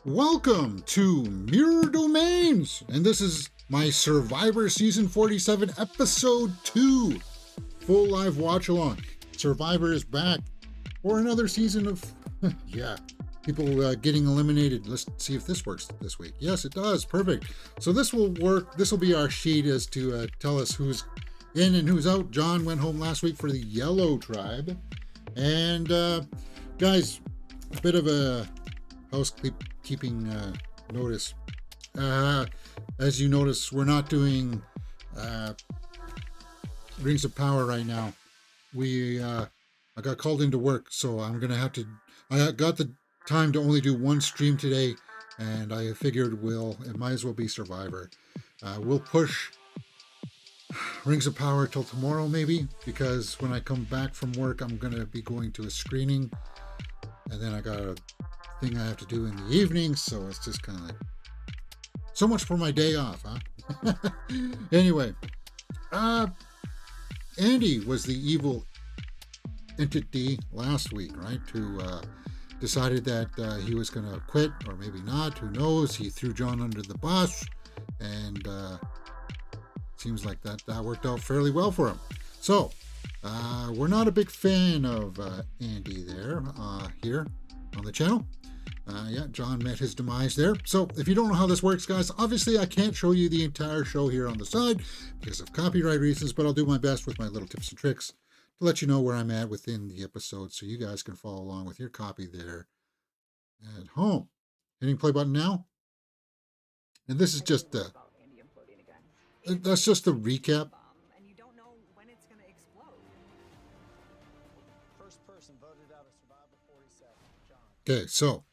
Welcome to Mirror Domains, and this is my Survivor Season 47, Episode 2, full live watch along. Survivor is back for another season of, people getting eliminated. Let's see if this works this week. Yes, it does. Perfect. So this will work. This will be our sheet as to tell us who's in and who's out. John went home last week for the Yellow Tribe. And guys, a bit of a housekeeping notice. As you notice, we're not doing Rings of Power right now. I got called into work, so I'm gonna have to. I got the time to only do one stream today, and I figured it might as well be Survivor. We'll push Rings of Power till tomorrow, maybe, because when I come back from work, I'm gonna be going to a screening, and then I got a thing I have to do in the evening, so it's just kind of like so much for my day off, huh? Anyway, Andy was the evil entity last week, right? Who decided that he was going to quit, or maybe not, who knows. He threw John under the bus, and seems like that worked out fairly well for him. So we're not a big fan of Andy there here on the channel. John met his demise there. So if you don't know how this works, guys, obviously I can't show you the entire show here on the side because of copyright reasons, but I'll do my best with my little tips and tricks to let you know where I'm at within the episode so you guys can follow along with your copy there at home. Hitting play button now. And this is just that's just the recap. Okay, so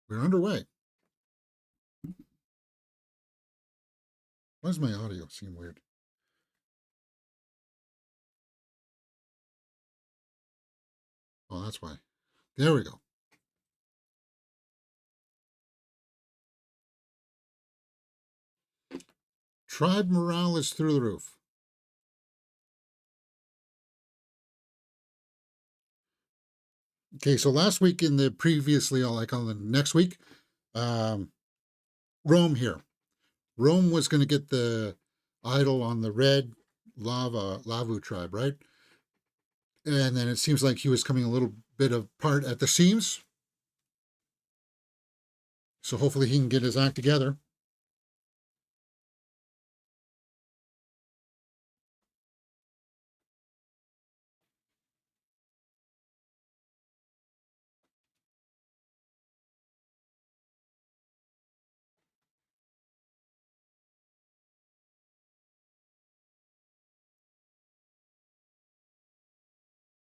we're underway. Why does my audio seem weird? Oh, that's why. There we go. Tribe morale is through the roof. Okay, so last week in the previously, like on the next week, Rome here. Rome was going to get the idol on the red Lavu tribe, right? And then it seems like he was coming a little bit apart at the seams. So hopefully he can get his act together.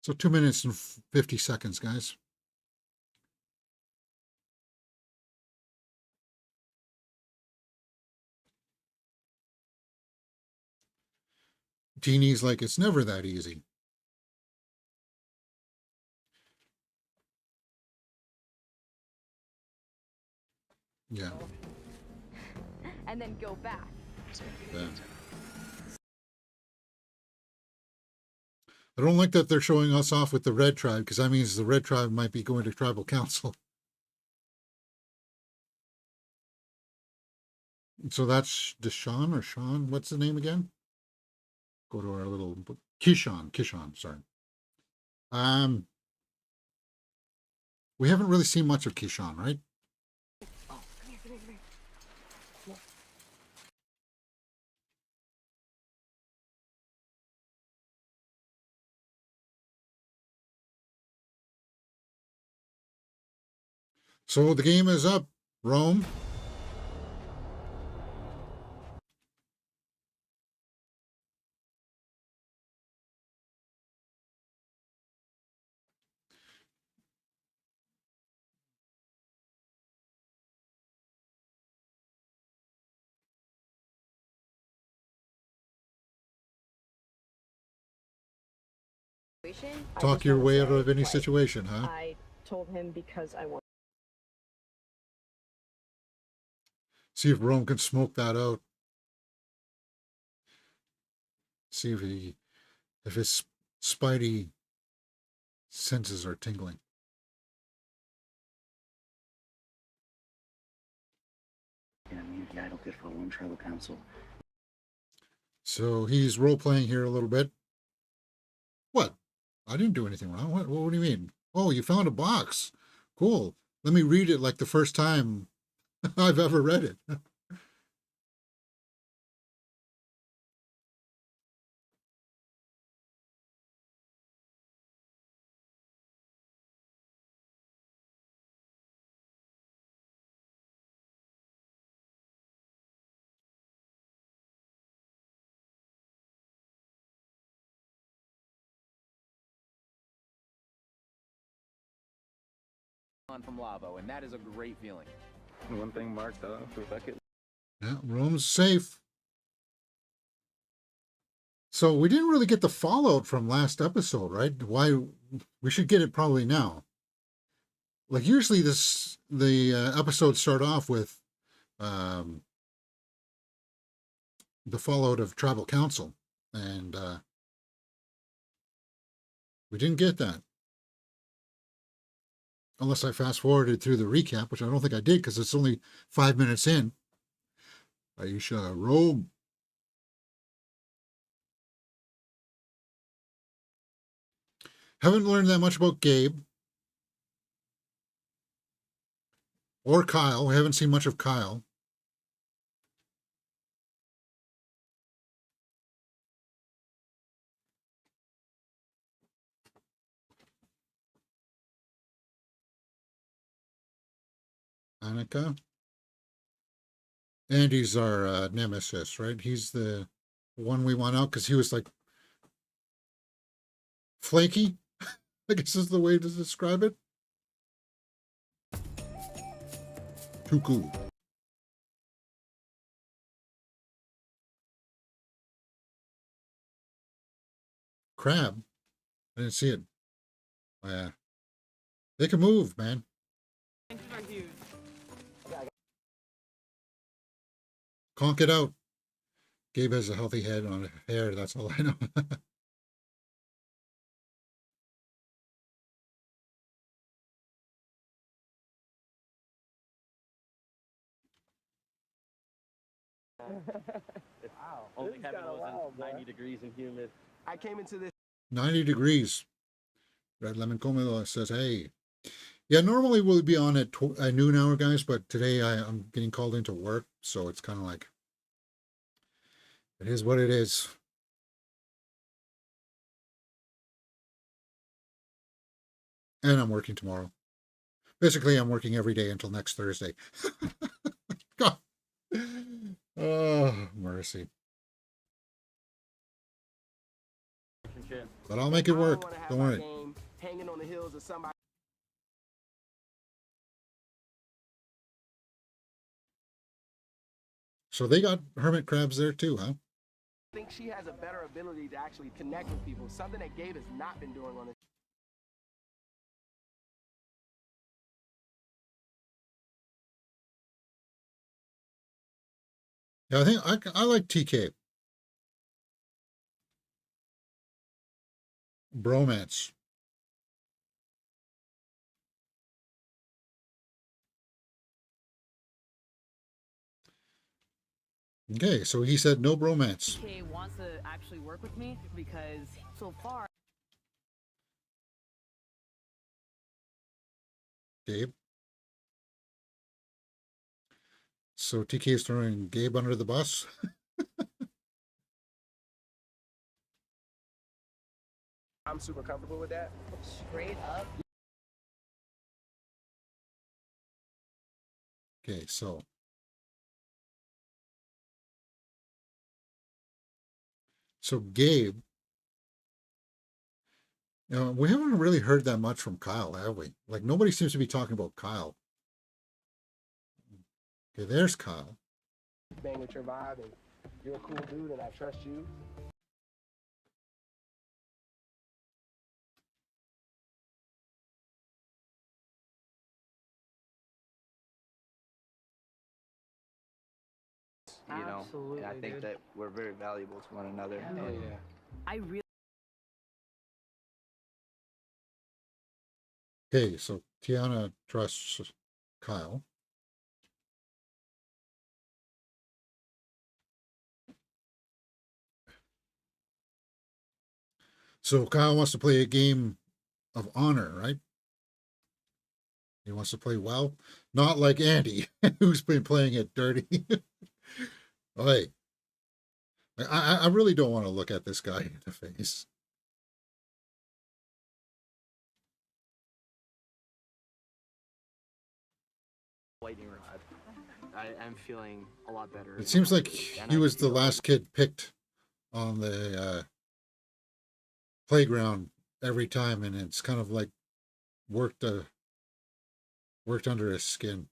So 2 minutes and 50 seconds, guys. Jeannie's like, it's never that easy. Yeah. And then go back. Yeah. I don't like that they're showing us off with the red tribe, because that means the red tribe might be going to tribal council. So that's Deshaun or Sean. What's the name again? Go to our little book. Kishon, sorry. We haven't really seen much of Kishon, right? So the game is up, Rome. Talk your way out of any situation, huh? I told him because I want. See if Rome can smoke that out. See if he if his spidey senses are tingling. Yeah, I don't get for one tribal council. So he's role playing here a little bit. What? I didn't do anything wrong. What do you mean? Oh, you found a box. Cool. Let me read it like the first time I've ever read it. From Lavo, and that is a great feeling. One thing marked off the bucket. Yeah, room's safe. So we didn't really get the fallout from last episode, right? Why we should get it probably now. Like usually the episodes start off with um, the fallout of tribal council, and we didn't get that. Unless I fast forwarded through the recap, which I don't think I did because it's only 5 minutes in. Aisha, Rome. Haven't learned that much about Gabe or Kyle. We haven't seen much of Kyle. Annika. Andy's our nemesis, right? He's the one we want out because he was like flaky, I guess is the way to describe it. Tuku. Crab. I didn't see it. Oh, yeah. They can move, man. Conk it out. Gabe has a healthy head on hair. That's all I know. Wow. Only Kevin was 90 degrees and humid. I came into this 90 degrees. Red Lemon Comelo says, hey. Yeah, normally we'll be on at noon hour, guys, but today I'm getting called into work, so it's kind of like, it is what it is. And I'm working tomorrow. Basically, I'm working every day until next Thursday. God. Oh, mercy. But I'll make it work. Don't worry. hanging on the hills of somebody. So they got hermit crabs there too, huh? I think she has a better ability to actually connect with people, something that Gabe has not been doing on the Yeah, I think I like TK. Bromance. Okay, so he said no bromance. TK wants to actually work with me because so far. Gabe. So TK is throwing Gabe under the bus. I'm super comfortable with that. Straight up. Okay, so Gabe, we haven't really heard that much from Kyle, have we? Like nobody seems to be talking about Kyle. Okay, there's Kyle. Bang with your vibe, and you're a cool dude, and I trust you. You know, and I think that we're very valuable to one another. Oh yeah. I really Okay, so Tiana trusts Kyle. So Kyle wants to play a game of honor, right? He wants to play well, not like Andy, who's been playing it dirty. Hey, I really don't want to look at this guy in the face. lightning rod. I'm feeling a lot better. It seems like he was the last kid picked on the playground every time, and it's kind of like worked worked under his skin.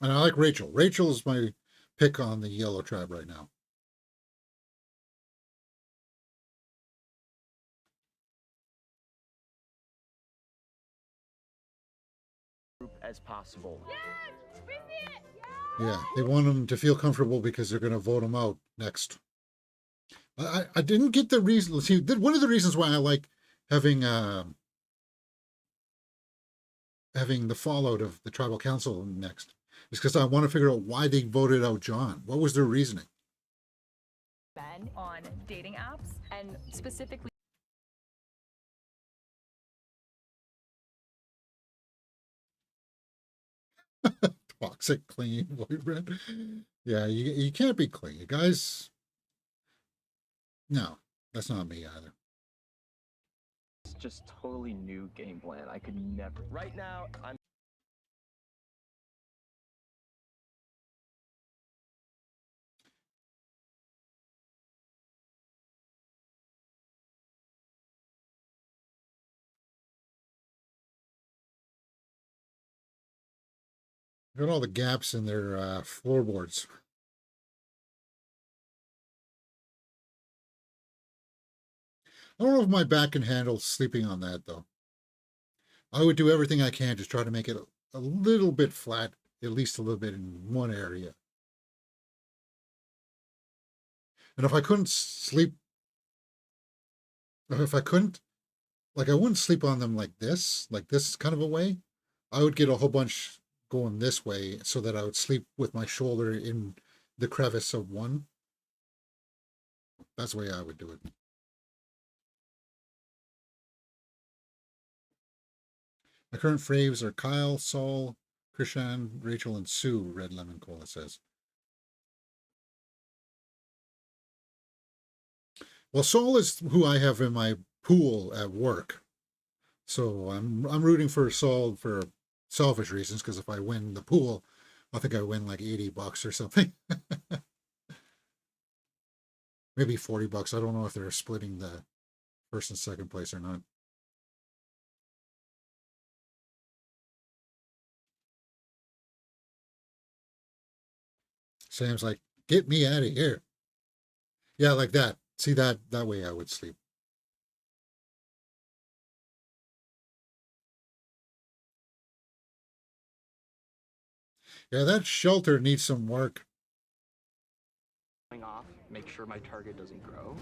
And I like Rachel. Rachel is my pick on the yellow tribe right now. as possible. Yeah, they want him to feel comfortable because they're going to vote him out next. I didn't get the reason. See, one of the reasons why I like having having the fallout of the tribal council next is because I want to figure out why they voted out John. What was their reasoning? Men on dating apps and specifically Toxic clingy boyfriend. Yeah, you can't be clingy, guys. No, that's not me either. It's just totally new game plan. I could never. Right now, I'm Look at all the gaps in their floorboards. I don't know if my back can handle sleeping on that, though. I would do everything I can to try to make it a little bit flat, at least a little bit in one area. And if I couldn't sleep, if I couldn't, like I wouldn't sleep on them like this kind of a way. I would get a whole bunch going this way so that I would sleep with my shoulder in the crevice of one. That's the way I would do it. My current faves are Kyle, Saul, Krishan, Rachel, and Sue, Red Lemon Cola says. Well, Saul is who I have in my pool at work. So I'm rooting for Saul for selfish reasons, because if I win the pool, I think I win like $80 or something. Maybe $40. I don't know if they're splitting the first and second place or not. Sam's like, get me out of here. Yeah, like that. See, that way I would sleep. Yeah, that shelter needs some work. Off, make sure my target doesn't grow.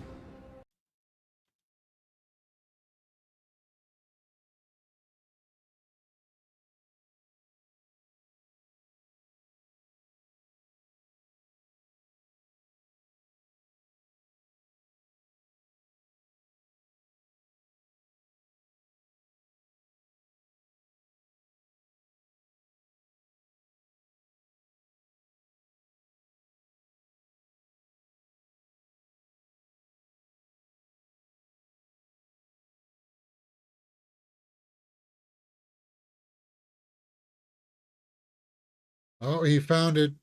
Oh, he found it.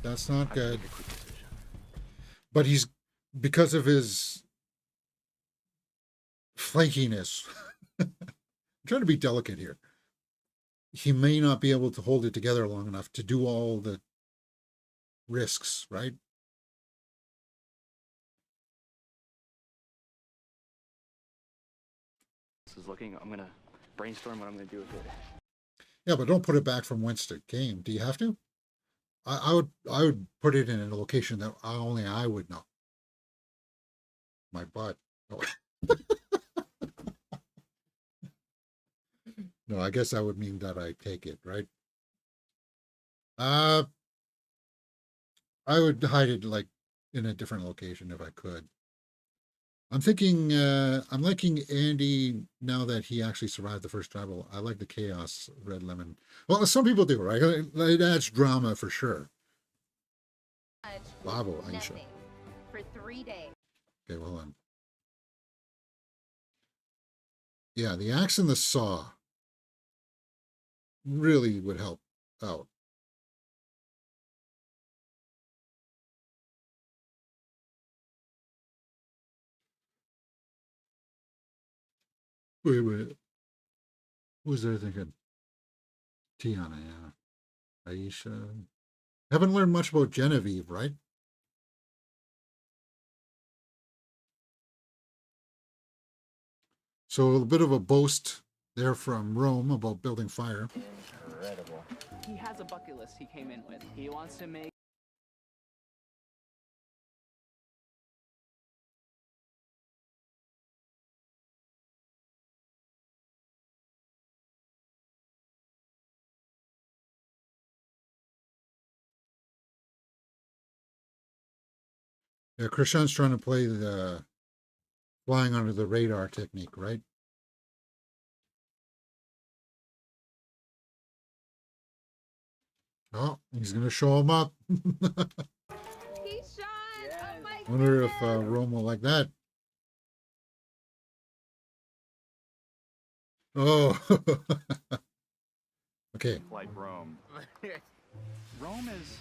That's not good. But he's, because of his flakiness, I'm trying to be delicate here. He may not be able to hold it together long enough to do all the risks, right? This is looking. I'm gonna brainstorm what I'm gonna do with it. Yeah, but don't put it back from whence it came. Do you have to? I would put it in a location that only I would know. my butt. Oh. No, I guess that would mean that I take it, right? Uh, I would hide it like in a different location if I could. I'm thinking, I'm liking Andy now that he actually survived the first tribal. I like the chaos red lemon. Well, some people do, right? It adds drama for sure. Bravo, Aisha. Nothing. For 3 days. Okay, well, hold on. Yeah, the axe and the saw really would help out. Wait. Who was there thinking? Tiana, yeah. Aisha. Haven't learned much about Genevieve, right? So a little bit of a boast there from Rome about building fire. Incredible. He has a bucket list he came in with. He wants to make Yeah, Krishan's trying to play the flying under the radar technique, right? Oh, he's going to show him up. Keyshawn! Yes. Oh my Wonder if goodness. Rome will like that. Oh, okay. Like Rome. Rome is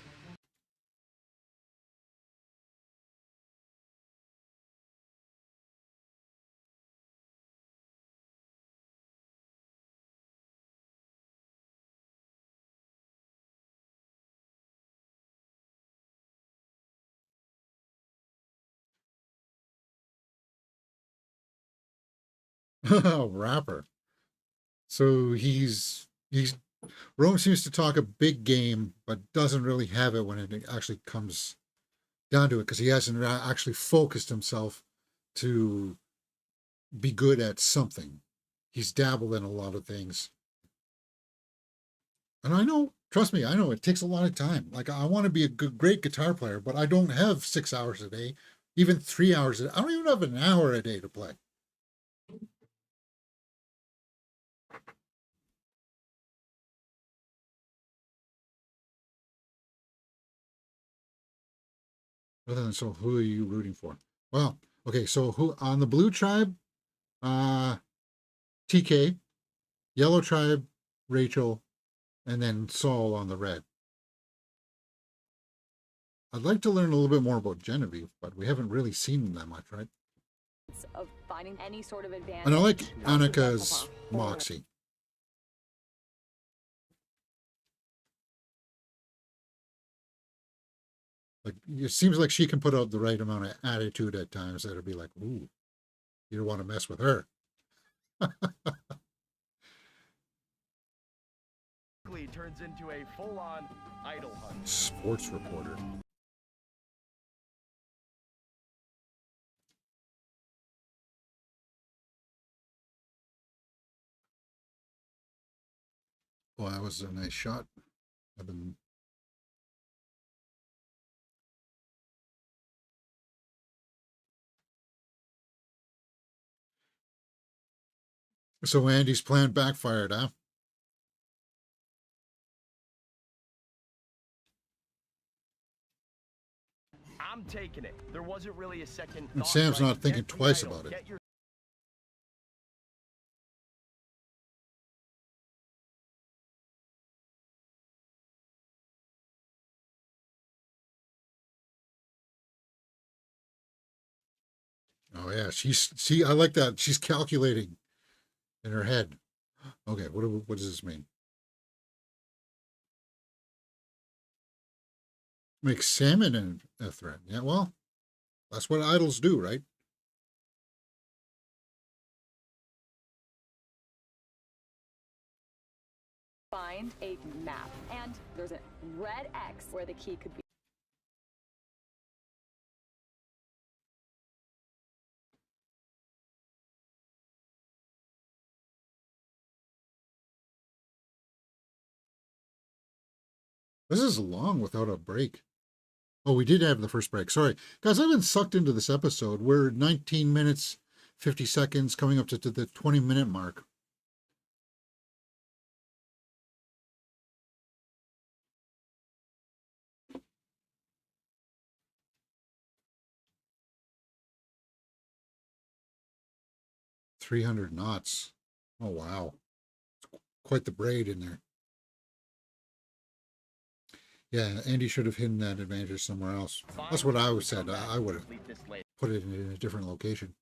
Rapper. So he's Rome seems to talk a big game, but doesn't really have it when it actually comes down to it because he hasn't actually focused himself to be good at something. He's dabbled in a lot of things. And I know, trust me, I know it takes a lot of time. Like I want to be a good, great guitar player, but I don't have 6 hours a day, even 3 hours a day. I don't even have an hour a day to play. Other than so, who are you rooting for? Well, okay, so who on the blue tribe? TK, yellow tribe, Rachel, and then Saul on the red. I'd like to learn a little bit more about Genevieve, but we haven't really seen that much, right? Of finding any sort of advantage. And I like Annika's Moxie. Like it seems like she can put out the right amount of attitude at times that'll be like, ooh, you don't want to mess with her. Turns into a full-on idol hunt. Sports reporter. Well, that was a nice shot. I've been so Andy's plan backfired, huh? I'm taking it. There wasn't really a second And thought, Sam's right? not thinking Get the twice idol. about it. Get your Oh yeah, I like that. She's calculating in her head. Okay, what does this mean? Make salmon a threat. Yeah, well, that's what idols do, right? Find a map, and there's a red X where the key could be. This is long without a break. Oh, we did have the first break. Sorry. Guys, I've been sucked into this episode. We're 19 minutes, 50 seconds, coming up to the 20-minute mark. $300 knots. Oh, wow. Quite the braid in there. Yeah, Andy should have hidden that advantage somewhere else. That's what I would said. I would have put it in a different location.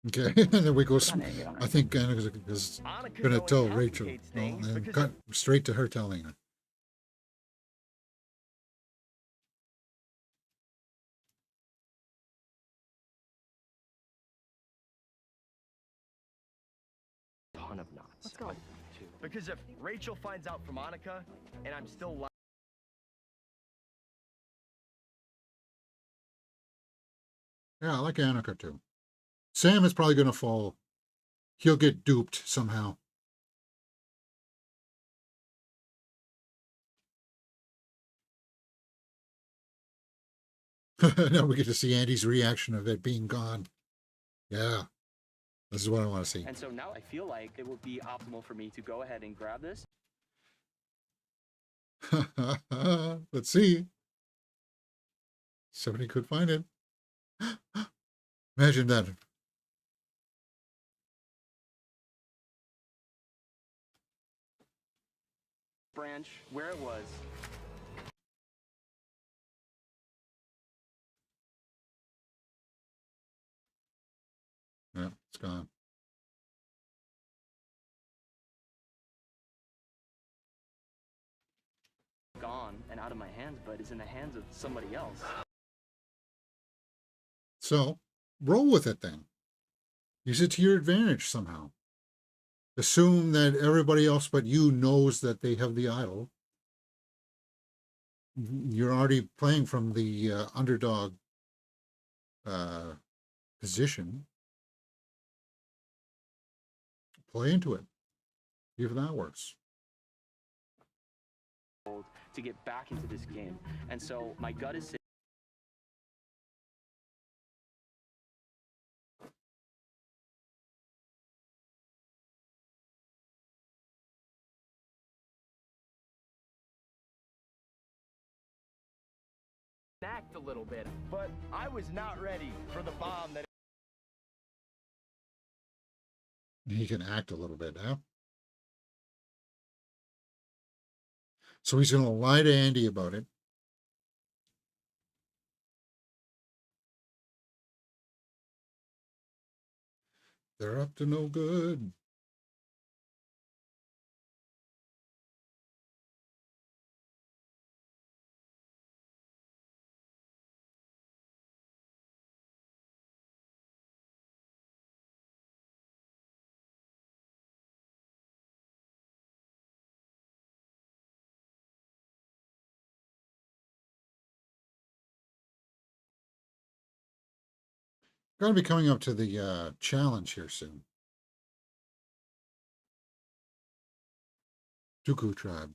Okay, and then we go. I think Anna's going to tell Rachel, and cut straight to her telling her. Ton of knots. Let's go. Because if Rachel finds out from Annika, and I'm still lying. Yeah, I like Annika too. Sam is probably going to fall. He'll get duped somehow. Now we get to see Andy's reaction of it being gone. Yeah, this is what I want to see. And so now I feel like it would be optimal for me to go ahead and grab this. Let's see. Somebody could find it. Imagine that. Branch where it was. Yeah, it's gone. Gone and out of my hands, but it's in the hands of somebody else. So, roll with it then. Use it to your advantage somehow. Assume that everybody else but you knows that they have the idol. You're already playing from the underdog position. Play into it. See if that works. To get back into this game. And so my gut is saying Act a little bit, but I was not ready for the bomb that. He can act a little bit now. So he's going to lie to Andy about it. They're up to no good. Going to be coming up to the challenge here soon. Dooku tribe.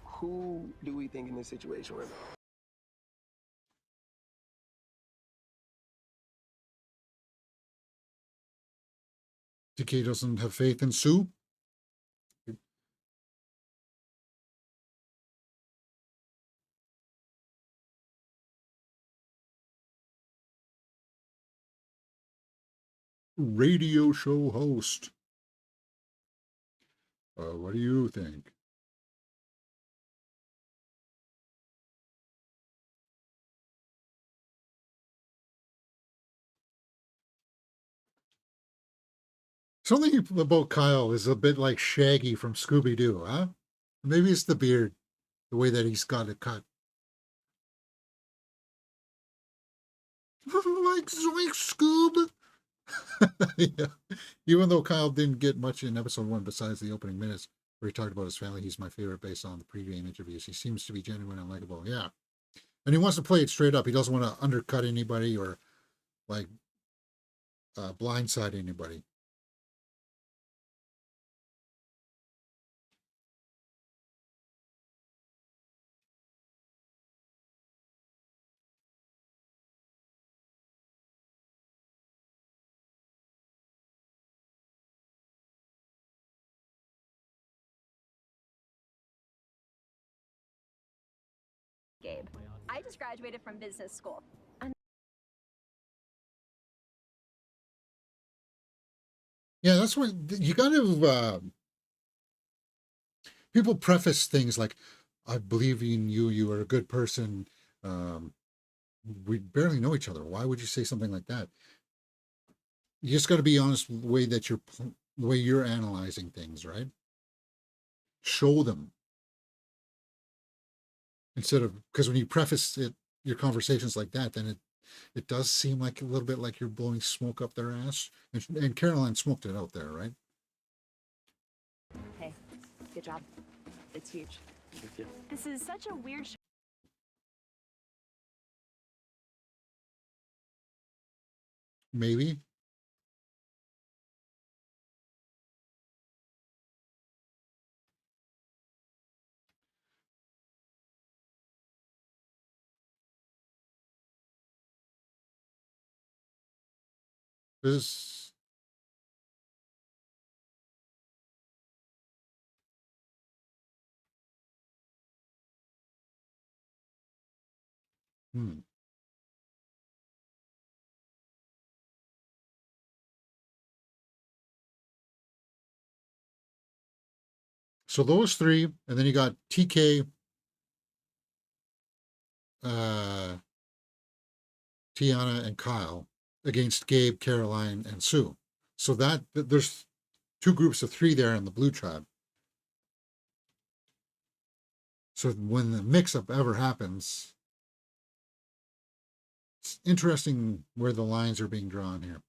Who do we think in this situation we're in? DK doesn't have faith in Sue. Radio show host. What do you think? Something about Kyle is a bit like Shaggy from Scooby Doo, huh? Maybe it's the beard, the way that he's got it cut. like Scoob. Yeah. Even though Kyle didn't get much in episode 1 besides the opening minutes where he talked about his family, he's my favorite based on the pregame interviews. He seems to be genuine and likable. Yeah. And he wants to play it straight up. He doesn't want to undercut anybody or like blindside anybody. Gabe. I just graduated from business school. Yeah, that's what you got to. People preface things like, "I believe in you. You are a good person." We barely know each other. Why would you say something like that? You just got to be honest with the way that the way you're analyzing things, right? Show them instead of, because when you preface it, your conversations like that, then it does seem like a little bit like you're blowing smoke up their ass. And Caroline smoked it out there, right? Hey, good job. It's huge. Thank you. This is such a weird Maybe. This. Hmm. So those three, and then you got TK, uh, Tiana, and Kyle against Gabe, Caroline, and Sue. So there's two groups of three there in the blue tribe. So when the mix-up ever happens, it's interesting where the lines are being drawn here.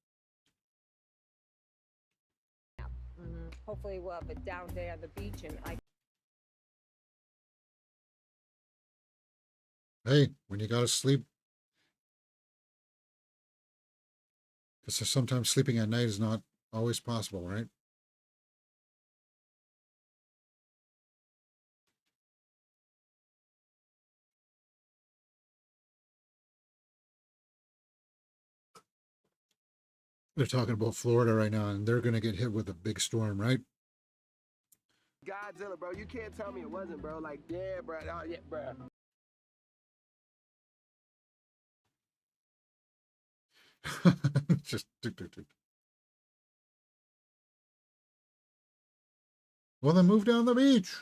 Hopefully we'll have a down day on the beach and I Hey, when you gotta sleep, because sometimes sleeping at night is not always possible, right? They're talking about Florida right now, and they're going to get hit with a big storm, right? Godzilla, bro. You can't tell me it wasn't, bro. Like, yeah, bro. Oh, yeah, bro. Just well, then move down the beach.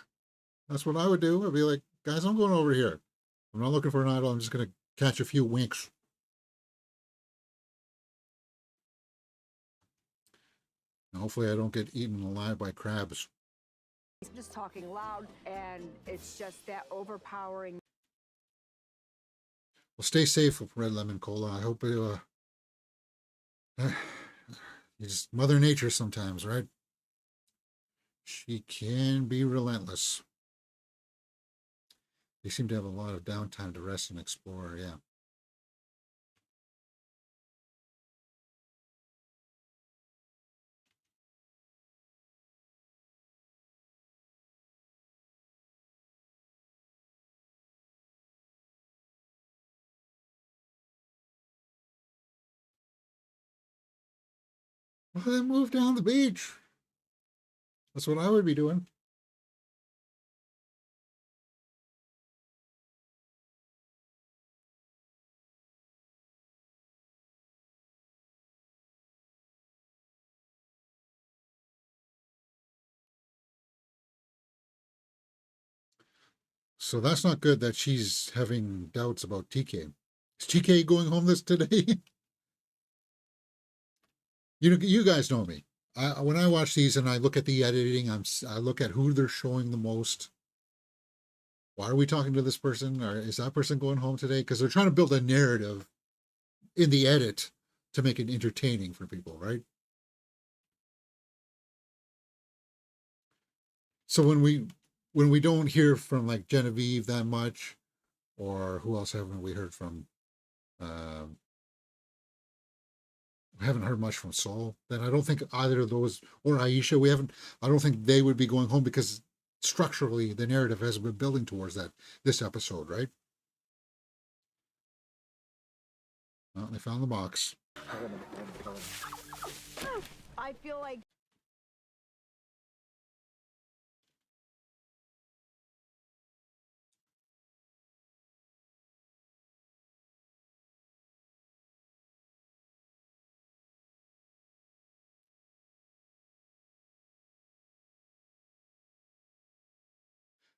That's what I would do. I'd be like, guys, I'm going over here. I'm not looking for an idol. I'm just going to catch a few winks. And hopefully, I don't get eaten alive by crabs. he's just talking loud and it's just that overpowering. Well, stay safe with Red Lemon Cola. I hope you, just Mother Nature sometimes, right? She can be relentless. They seem to have a lot of downtime to rest and explore, yeah. Well, then move down the beach. That's what I would be doing. So that's not good that she's having doubts about TK. Is TK going home this today? You guys know me. when I watch these and I look at the editing, I look at who they're showing the most. Why are we talking to this person? Or is that person going home today? Because they're trying to build a narrative in the edit to make it entertaining for people, right? So when we don't hear from like Genevieve that much, or who else haven't we heard from? We haven't heard much from Saul. Then I don't think either of those or Aisha. We haven't. I don't think they would be going home because structurally the narrative has been building towards that this episode, right? Well, they found the box. I feel like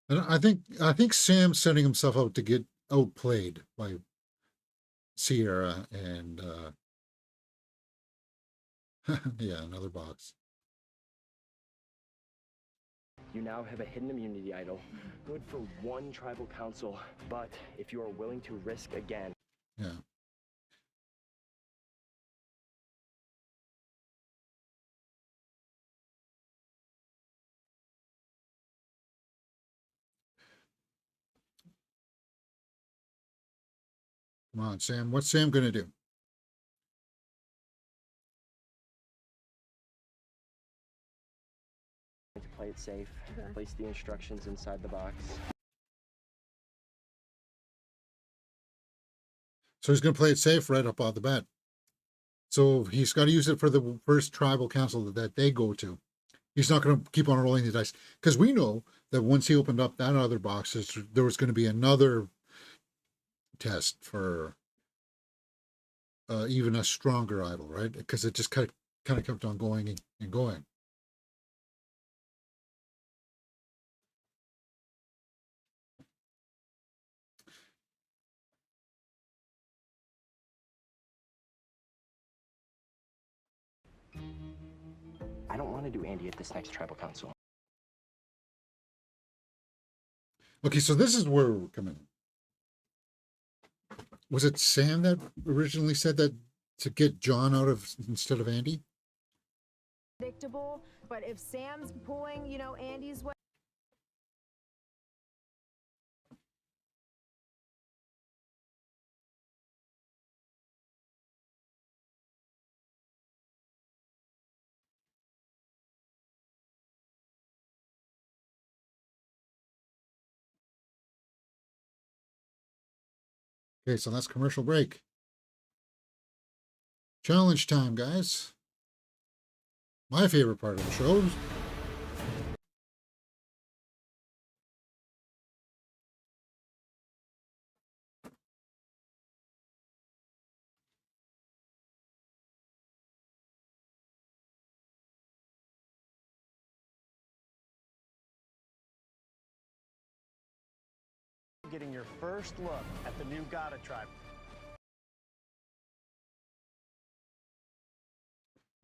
And I think Sam's setting himself out to get outplayed by Sierra and yeah, another box. You now have a hidden immunity idol, good for one tribal council, but if you are willing to risk again. Yeah. Come on, Sam. What's Sam gonna do? To play it safe, place the instructions inside the box. So he's gonna play it safe right up off the bat. So he's got to use it for the first tribal council that they go to. He's not going to keep on rolling the dice because we know that once he opened up that other box, there was going to be another test for even a stronger idol, right? Because it just kind of kept on going and going. I don't want to do Andy at this next tribal council. Okay, so this is where we're coming in. Was it Sam that originally said that to get John out of instead of Andy? predictable, but if Sam's pulling, Andy's way. Okay, so that's commercial break. Challenge time, guys. My favorite part of the show. Getting your first look at the new Gada tribe.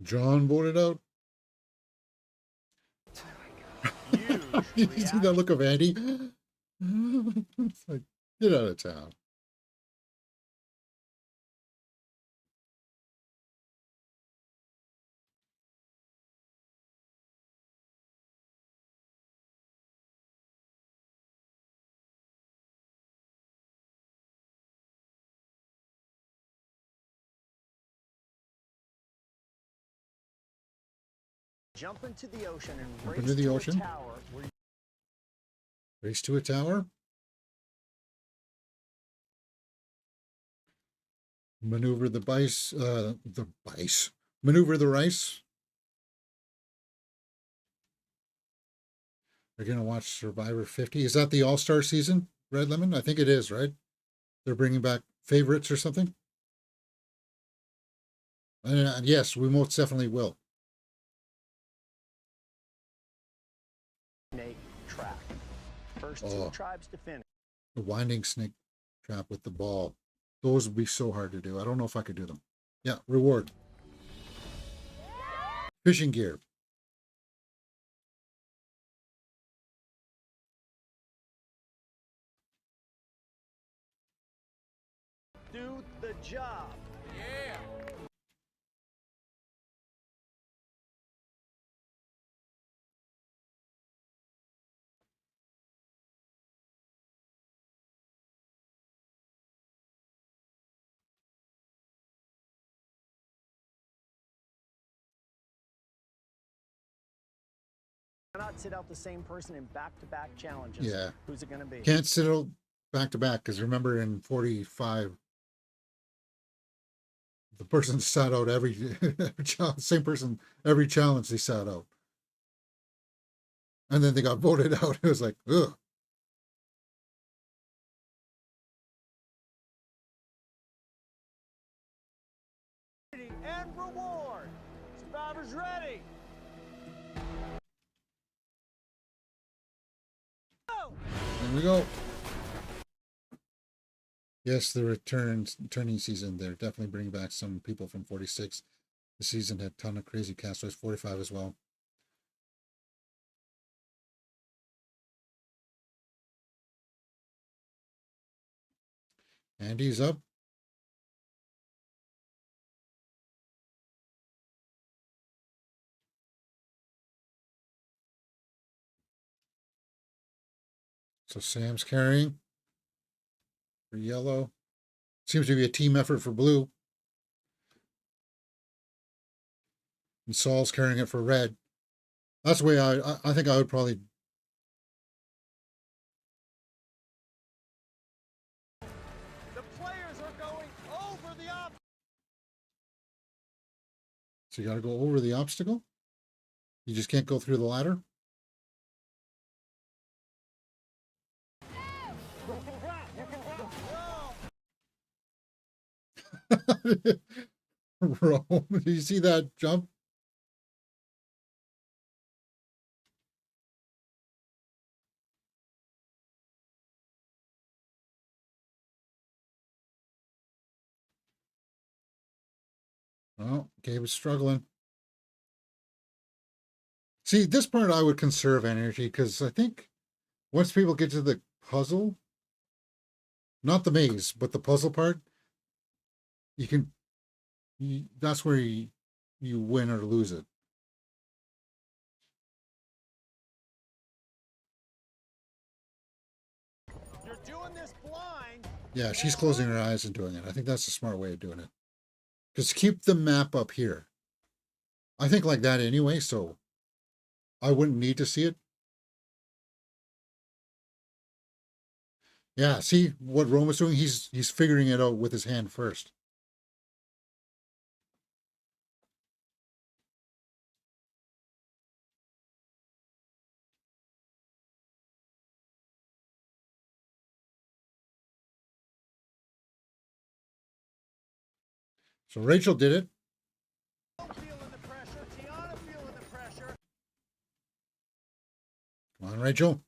John voted out. You see that look of Andy? It's like, get out of town. Jump into the ocean and Jump race into the to ocean. a tower where Race to a tower. Maneuver the bice. Maneuver the rice. We're gonna watch Survivor 50. Is that the All-Star season, Red Lemon? I think it is, right? They're bringing back favorites or something. And yes, we most definitely will. snake trap. First two tribes to finish. The winding snake trap with the ball. Those would be so hard to do. I don't know if I could do them. Yeah, reward. fishing gear. Do the job. Yeah. Cannot sit out the same person in back-to-back challenges. Yeah. Who's it going to be? Can't sit out back to back because remember in 45, the person sat out every same person every challenge they sat out, and then they got voted out. It was like, ugh. And reward. Survivors ready. There we go. Yes, the returning season. They're definitely bringing back some people from 46. The season had a ton of crazy castaways. 45 as well. Andy's up. So Sam's carrying for yellow. Seems to be a team effort for blue. And Saul's carrying it for red. That's the way I think I would probably. The players are going over the obstacle. So you got to go over the obstacle. You just can't go through the ladder. Rome, did you see that jump? Oh, Gabe is struggling. See, this part I would conserve energy because I think once people get to the puzzle, not the maze, but the puzzle part, that's where you win or lose it. You're doing this blind. Yeah, she's closing her eyes and doing it. I think that's a smart way of doing it. Just keep the map up here. I think like that anyway, so I wouldn't need to see it. Yeah, see what Rome is doing? He's figuring it out with his hand first. So Rachel did it. Feeling the pressure. Tiana feeling the pressure. Come on, Rachel.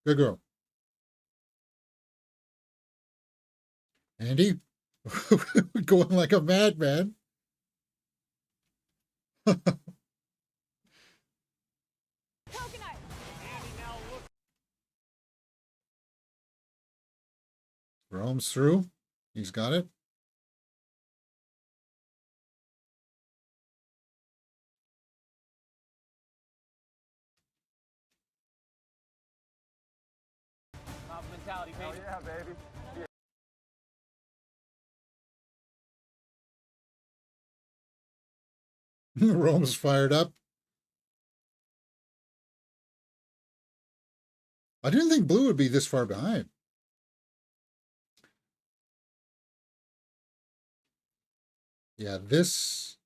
Good girl. Andy, going like a madman. Rome's through. He's got it. Mentality, baby. Oh, yeah, baby. Rome's fired up. I didn't think blue would be this far behind. Yeah, this.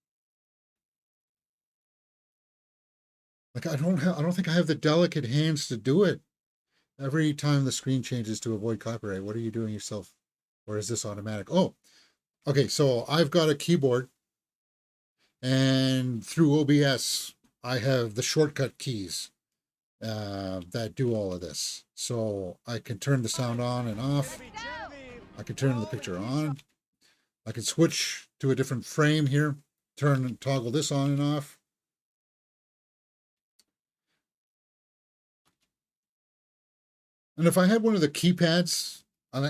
Like I don't think I have the delicate hands to do it. Every time the screen changes to avoid copyright, what are you doing yourself? Or is this automatic? Oh, okay. So I've got a keyboard, and through OBS, I have the shortcut keys that do all of this. So I can turn the sound on and off. I can turn the picture on. I can switch to a different frame here toggle this on and off. And if I had one of the keypads,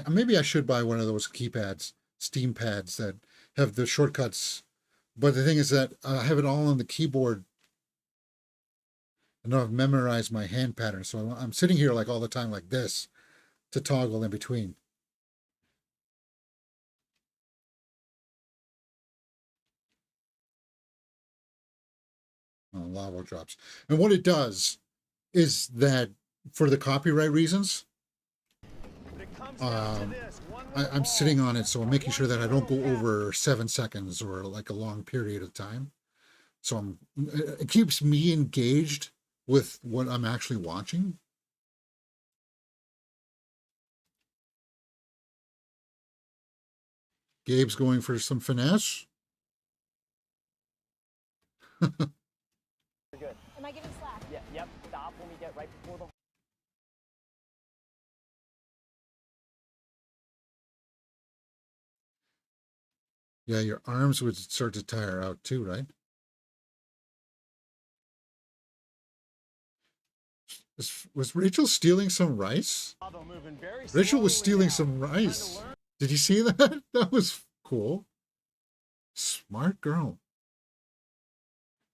maybe I should buy one of those keypads, Steam pads that have the shortcuts. But the thing is that I have it all on the keyboard. And I've memorized my hand pattern. So I'm sitting here like all the time like this to toggle in between. Oh, lava drops. And what it does is that for the copyright reasons, I'm sitting on it, so I'm making sure that I don't go over 7 seconds or like a long period of time. So it keeps me engaged with what I'm actually watching. Gabe's going for some finesse. Good. Am I getting slack? Yeah, yep. Stop when we get right before the... Yeah, your arms would start to tire out too, right? Was Rachel stealing some rice? Rachel was stealing some rice. Did you see that? That was cool. Smart girl.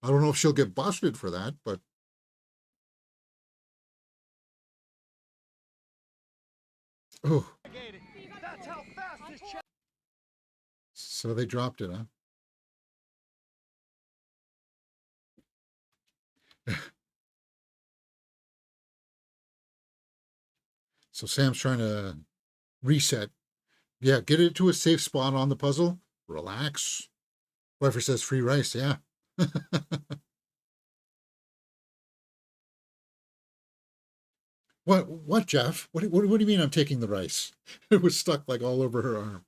I don't know if she'll get busted for that, but... Oh. So they dropped it, huh? So Sam's trying to reset. Yeah, get it to a safe spot on the puzzle. Relax. Whoever says free rice, yeah. What, Jeff? What do you mean I'm taking the rice? It was stuck like all over her arm.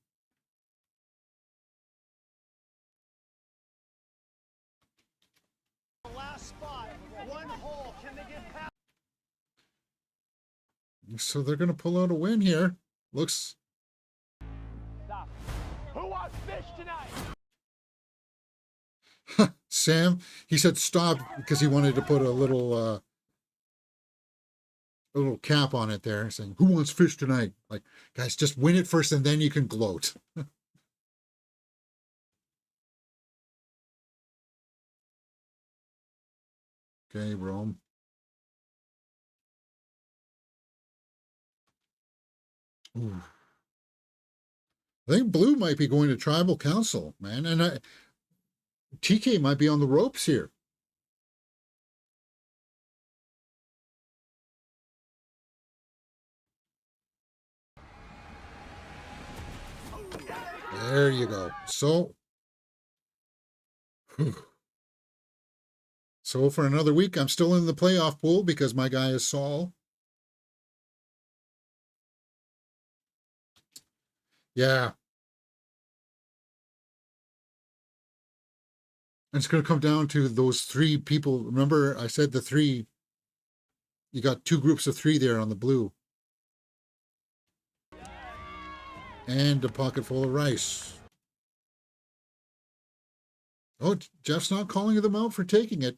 Last spot, one hole. Can they get past? So they're going to pull out a win here. Looks... Stop. Who wants fish tonight? Sam, he said stop because he wanted to put a little cap on it there, saying, who wants fish tonight? Like, guys, just win it first and then you can gloat. Okay, Rome. Ooh. I think Blue might be going to Tribal Council, man. And TK might be on the ropes here. There you go. So for another week, I'm still in the playoff pool because my guy is Saul. Yeah. And it's going to come down to those 3 people. Remember, I said the 3. You got 2 groups of 3 there on the blue. And a pocket full of rice. Oh, Jeff's not calling them out for taking it.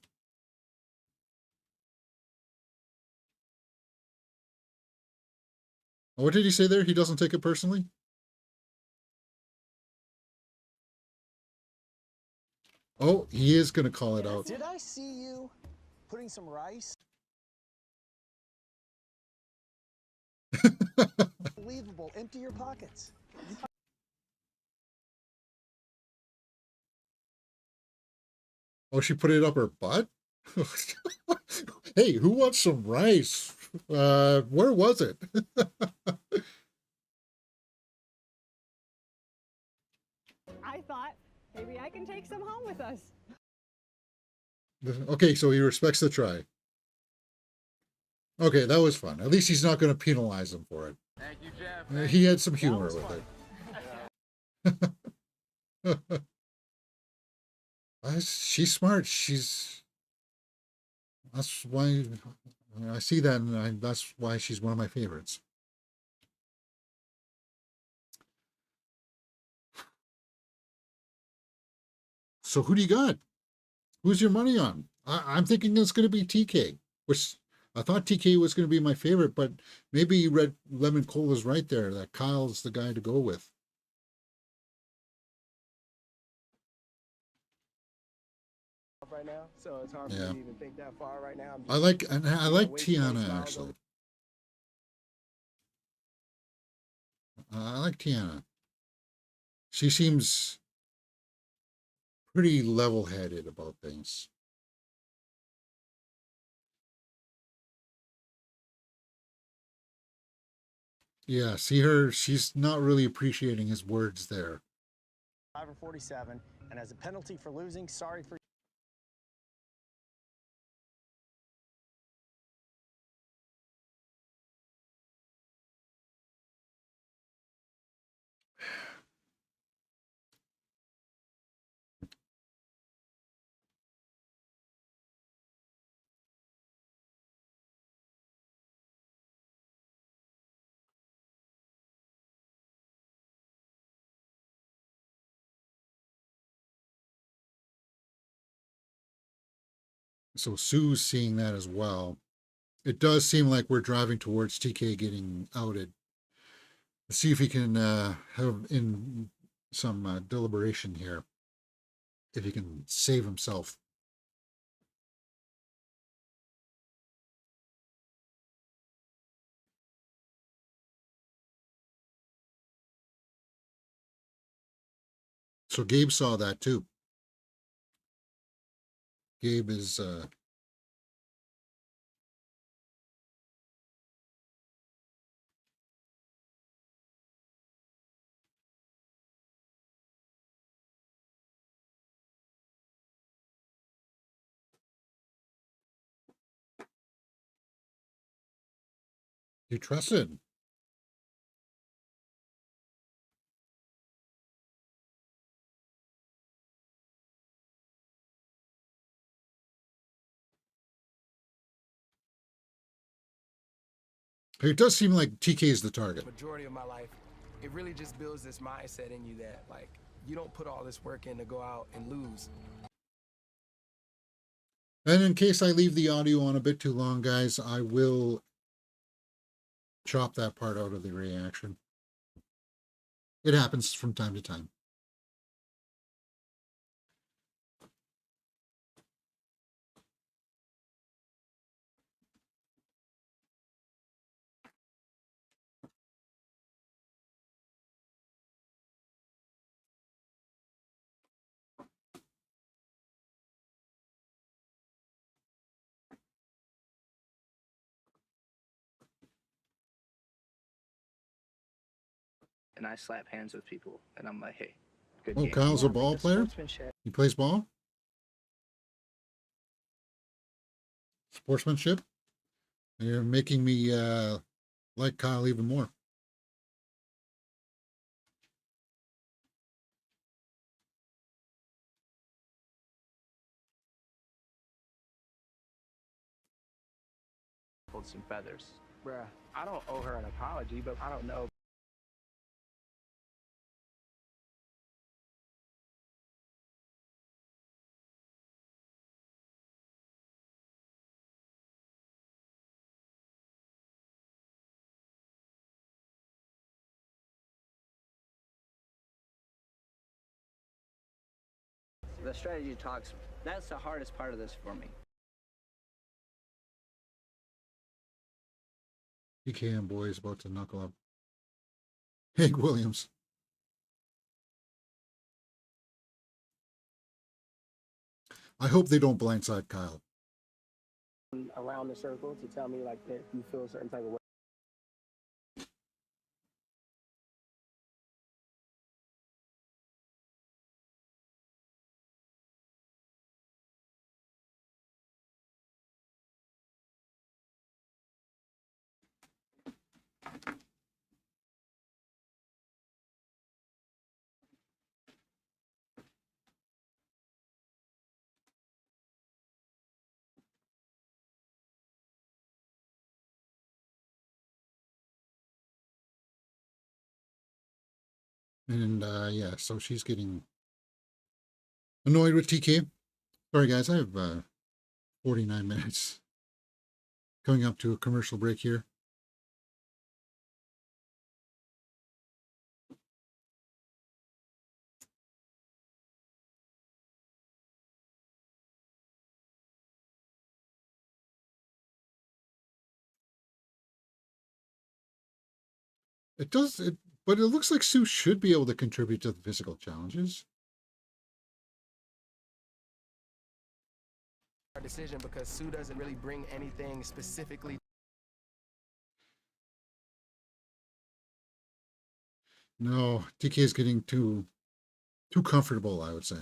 Oh, what did he say there? He doesn't take it personally? Oh, he is going to call it out. Did I see you putting some rice? Unbelievable. Empty your pockets. Oh, she put it up her butt? Hey, who wants some rice? Where was it? I thought maybe I can take some home with us. Okay, so he respects the try. Okay, that was fun. At least he's not going to penalize him for it. Thank you, Jeff. He had some humor with it. She's smart. That's why I see that, and that's why she's one of my favorites. So who do you got? Who's your money on? I'm thinking it's going to be TK, which I thought TK was going to be my favorite, but maybe Red Lemon Cola is right there, that Kyle's the guy to go with. Right now, so it's hard for me to even think that far right now. I like Tiana actually. I like Tiana. She seems pretty level-headed about things. Yeah, see her, she's not really appreciating his words there. 5 or 47, and as a penalty for losing, sorry for. So Sue's seeing that as well. It does seem like we're driving towards TK getting outed. Let's see if he can have in some deliberation here. If he can save himself. So Gabe saw that too. Gabe is you trusted. It does seem like TK is the target. Majority of my life, it really just builds this mindset in you that, like, you don't put all this work in to go out and lose. And in case I leave the audio on a bit too long, guys, I will chop that part out of the reaction. It happens from time to time. And I slap hands with people, and I'm like, hey, good Oh, game. Kyle's a ball player? He plays ball? Sportsmanship? You're making me like Kyle even more. Hold some feathers. Bruh, I don't owe her an apology, but I don't know. The strategy talks, that's the hardest part of this for me. PKM boy is about to knuckle up. Hank Williams. I hope they don't blindside Kyle. Around the circle to tell me, like, that you feel a certain type of way. And yeah, so she's getting Annoyed with TK? Sorry, guys, I have 49 minutes. Coming up to a commercial break here. It does, but it looks like Sue should be able to contribute to the physical challenges. Our decision because Sue doesn't really bring anything specifically. No, TK is getting too comfortable, I would say.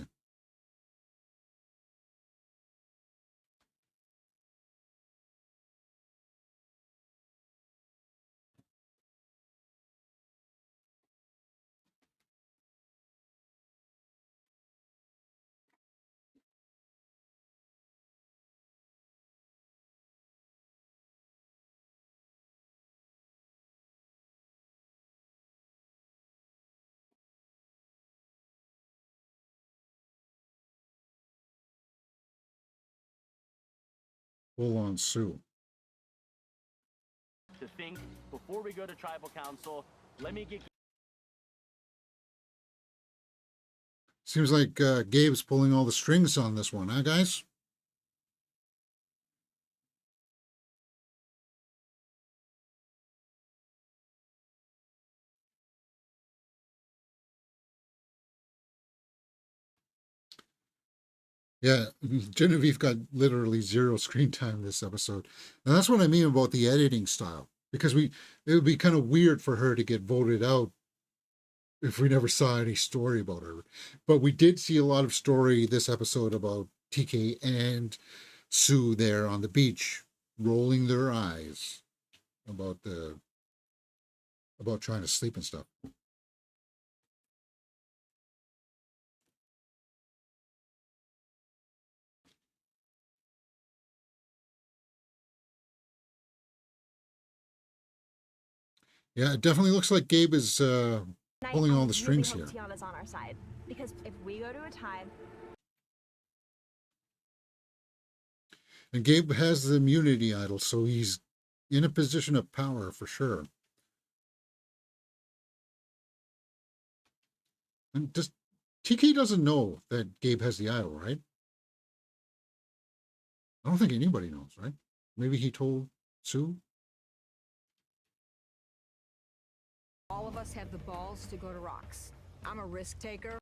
Full on Sue. To think before we go to tribal council, let me get. Seems like Gabe's pulling all the strings on this one, huh, guys? Yeah, Genevieve got literally zero screen time this episode. And that's what I mean about the editing style. Because it would be kind of weird for her to get voted out if we never saw any story about her. But we did see a lot of story this episode about TK and Sue there on the beach, rolling their eyes about trying to sleep and stuff. Yeah, it definitely looks like Gabe is pulling all the strings here. Tiana's on our side, because if we go to a tie, and Gabe has the immunity idol, so he's in a position of power for sure. And just TK doesn't know that Gabe has the idol, right? I don't think anybody knows, right? Maybe he told Sue. All of us have the balls to go to rocks. I'm a risk taker.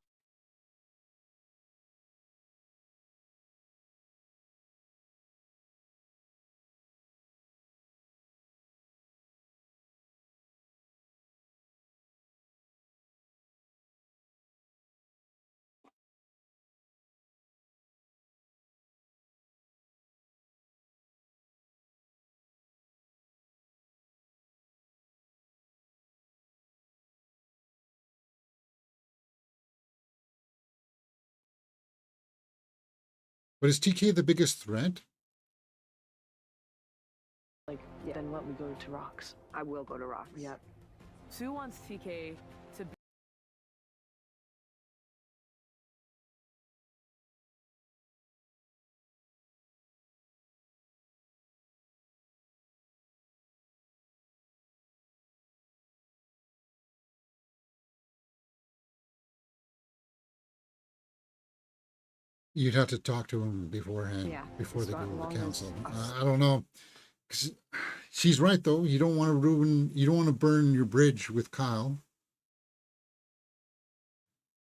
But is TK the biggest threat? Then let me go to rocks. I will go to rocks. Yep. Sue wants TK to be. You'd have to talk to him beforehand, before they go to the council. I don't know. 'Cause she's right though. You don't want to burn your bridge with Kyle.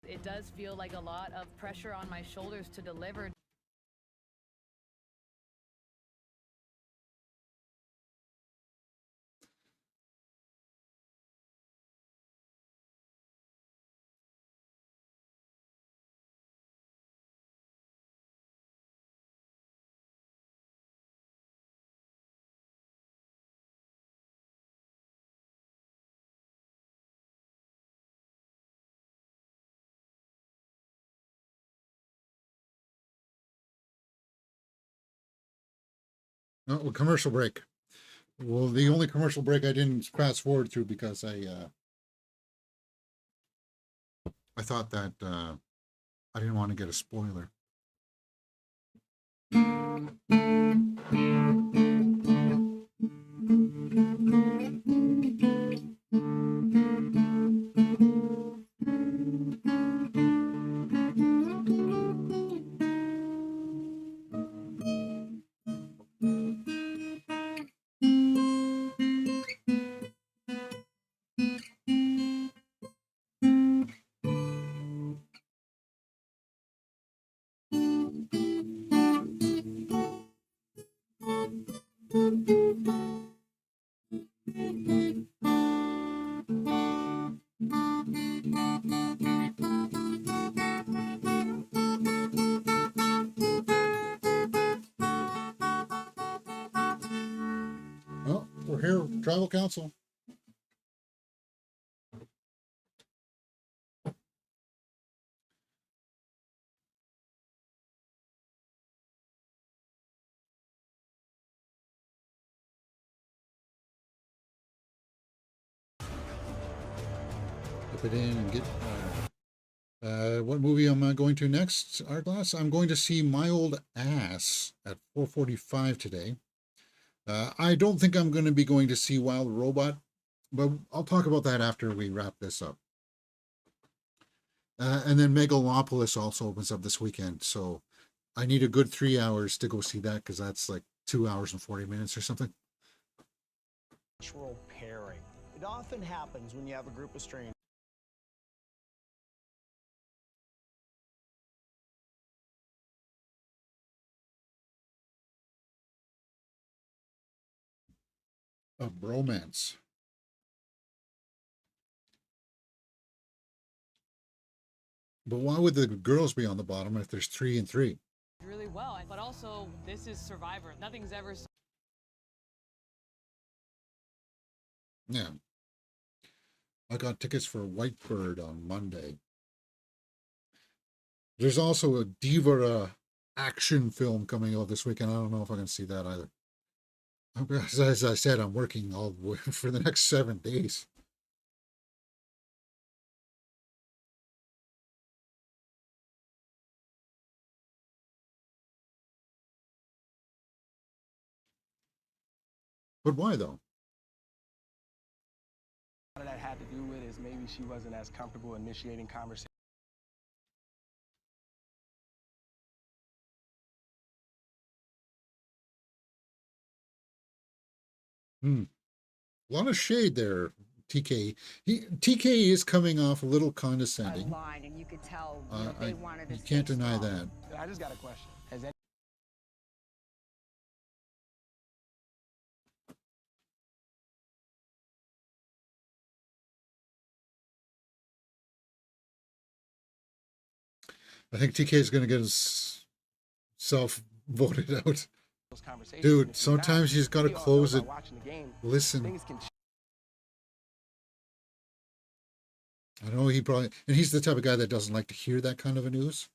It does feel like a lot of pressure on my shoulders to deliver. Oh, commercial break. Well, the only commercial break I didn't fast forward through because I thought that I didn't want to get a spoiler. Oh, we're here, tribal council. Dip it in and get. What movie am I going to next, Artglass? I'm going to see My Old Ass at 4:45 today. I don't think I'm going to be going to see Wild Robot, but I'll talk about that after we wrap this up. And then Megalopolis also opens up this weekend, so I need a good 3 hours to go see that because that's like 2 hours and 40 minutes or something. Natural pairing. It often happens when you have a group of strangers. A bromance. But why would the girls be on the bottom if there's 3 and 3? Really well, but also this is Survivor. Nothing's ever. Yeah. I got tickets for Whitebird on Monday. There's also a Diva action film coming out this weekend. I don't know if I can see that either. As I said, I'm working all for the next 7 days. But why though? What that had to do with is maybe she wasn't as comfortable initiating conversation. A lot of shade there, TK. TK is coming off a little condescending. Line, and you could tell they wanted to you can't deny strong. that. I just got a question. Has any I think TK is going to get himself voted out. those conversations? Dude, sometimes you just got to close it. Listen. Things can I know he probably, and he's the type of guy that doesn't like to hear that kind of a news.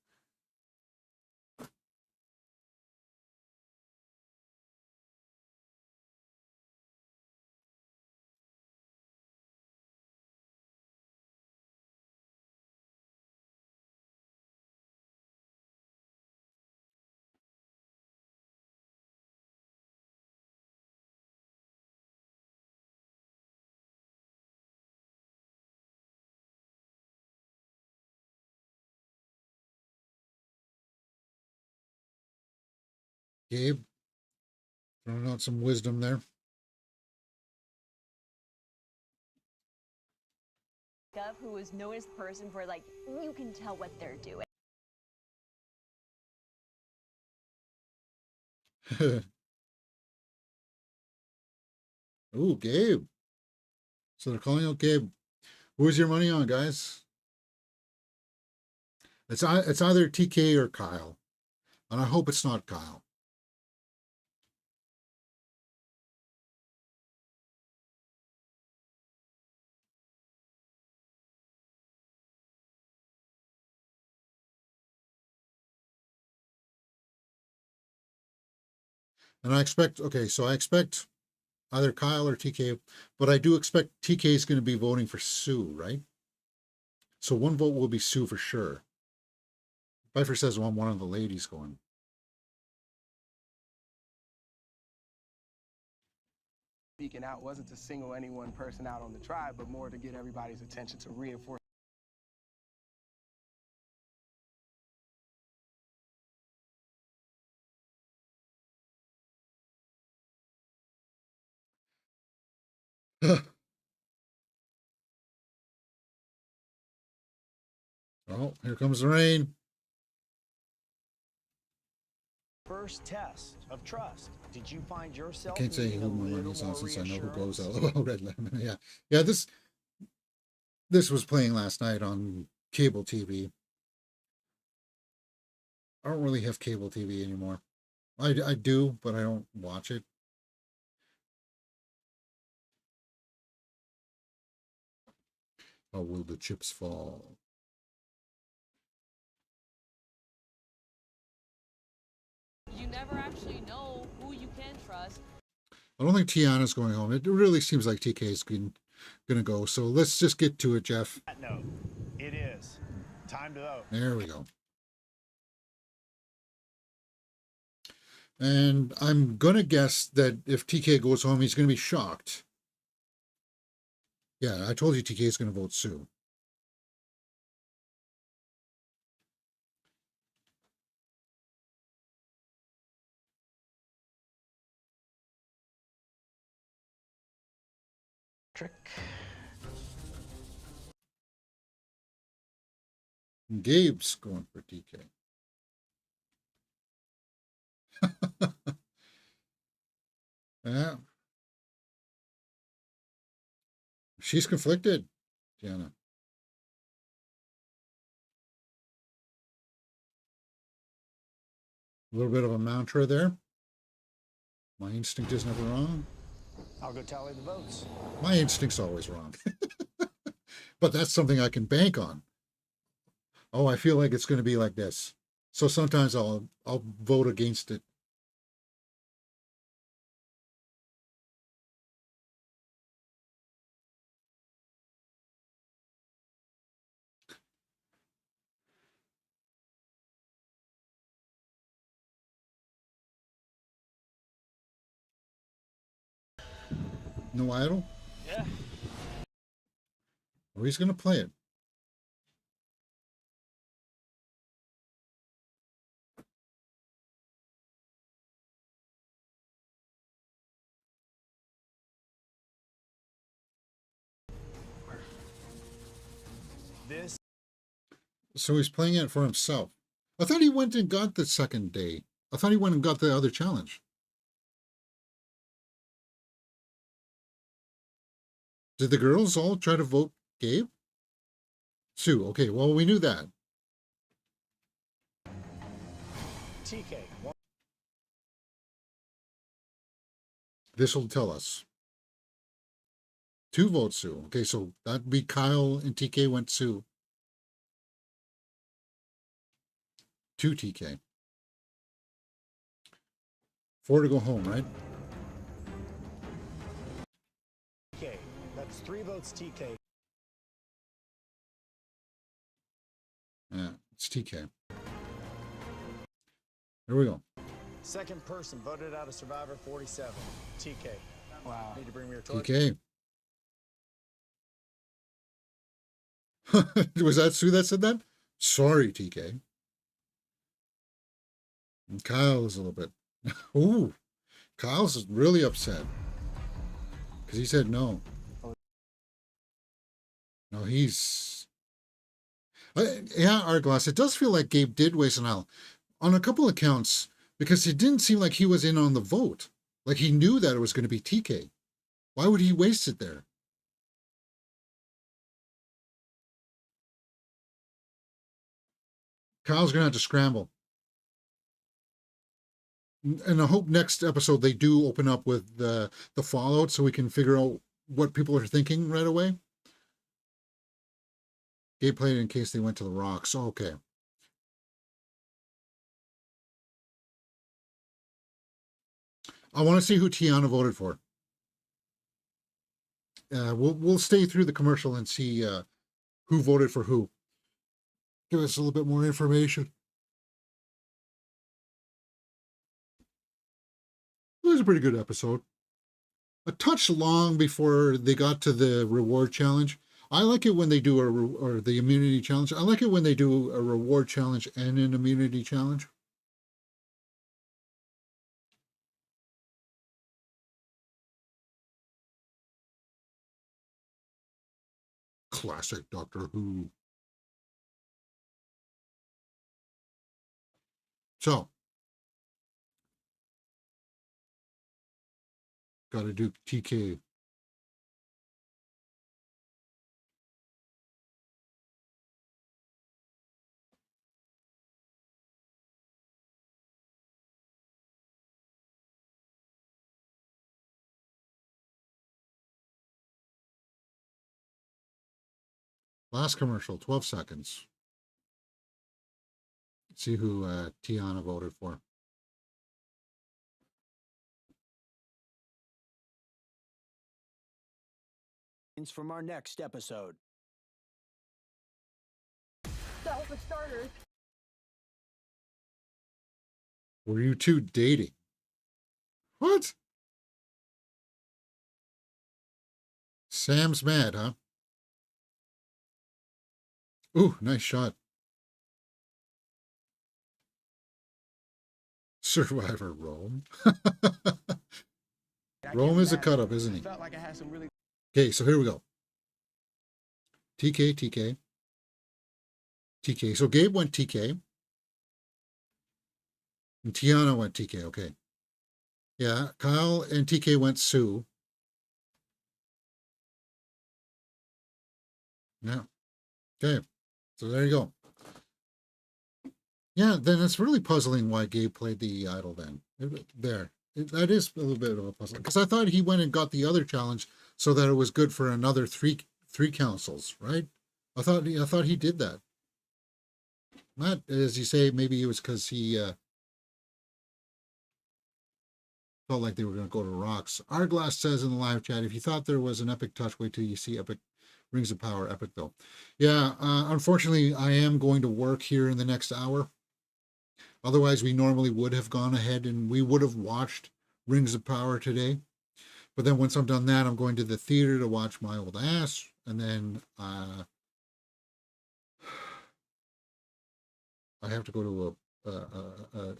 Gabe, throwing out some wisdom there. Who is known as the person for, like, you can tell what they're doing. Ooh, Gabe. So they're calling out Gabe. Who's your money on, guys? It's either TK or Kyle. And I hope it's not Kyle. And I expect, okay, so I expect either Kyle or TK, but I do expect TK is going to be voting for Sue, right? So one vote will be Sue for sure. Pfeiffer says one of the ladies going. Speaking out wasn't to single any one person out on the tribe, but more to get everybody's attention to reinforce. Oh, here comes the rain. First test of trust. Did you find yourself? I can't say needing who a my little money's on more since I know who goes reassurance? LOL Red Lemon. Yeah. Yeah, this was playing last night on cable TV. I don't really have cable TV anymore. I do, but I don't watch it. How will the chips fall? You never actually know who you can trust. I don't think Tiana's going home. It really seems like TK is going to go. So let's just get to it, Jeff. No, it is. Time to vote. There we go. And I'm going to guess that if TK goes home, he's going to be shocked. Yeah, I told you TK is going to vote Sue. Trick. Gabe's going for TK. Yeah. She's conflicted, Tiana. A little bit of a mantra there. My instinct is never wrong. I'll go tally the votes. My instinct's always wrong. But that's something I can bank on. Oh, I feel like it's going to be like this. So sometimes I'll vote against it. No idol? Yeah. Or he's going to play it. This. So he's playing it for himself. I thought he went and got the second day. I thought he went and got the other challenge. Did the girls all try to vote Gabe? Sue, okay, well, we knew that. TK. This will tell us. 2 votes Sue. Okay, so that'd be Kyle and TK went Sue. 2 TK. 4 to go home, right? TK. That's 3 votes TK. Yeah, it's TK. Here we go. Second person voted out of Survivor 47. TK. Wow. Need to bring me your torch. TK. Was that Sue that said that? Sorry, TK. And Kyle is a little bit. Ooh, Kyle's really upset because he said no. No, he's. Yeah, Arglass. It does feel like Gabe did waste an hour on a couple of counts because it didn't seem like he was in on the vote. Like he knew that it was going to be TK. Why would he waste it there? Kyle's going to have to scramble. And I hope next episode they do open up with the fallout so we can figure out what people are thinking right away. Gabe played in case they went to the rocks. Okay. I want to see who Tiana voted for. We'll stay through the commercial and see who voted for who. Give us a little bit more information. was a pretty good episode. A touch long before they got to the reward challenge. I like it when they do or the immunity challenge. I like it when they do a reward challenge and an immunity challenge. Classic Doctor Who. So, got to do TK. Last commercial, 12 seconds. See who Tiana voted for. From our next episode. So for starters, Were you two dating? What? Sam's mad, huh? Ooh, nice shot. Survivor Rome. Rome is a cut up, isn't he? Okay, so here we go. TK, TK. TK. So Gabe went TK. And Tiana went TK, okay. Yeah, Kyle and TK went Sue. Yeah. Okay. So there you go. Yeah, then it's really puzzling why Gabe played the idol then. That is a little bit of a puzzle. Because I thought he went and got the other challenge so that it was good for another three councils, right? I thought he did that. Not, as you say, maybe it was because he felt like they were going to go to rocks. Arglass says in the live chat, if you thought there was an epic touch, wait till you see epic Rings of Power epic though. Yeah, unfortunately, I am going to work here in the next hour. Otherwise, we normally would have gone ahead and we would have watched Rings of Power today. But then once I'm done that, I'm going to the theater to watch My Old Ass. And then I have to go to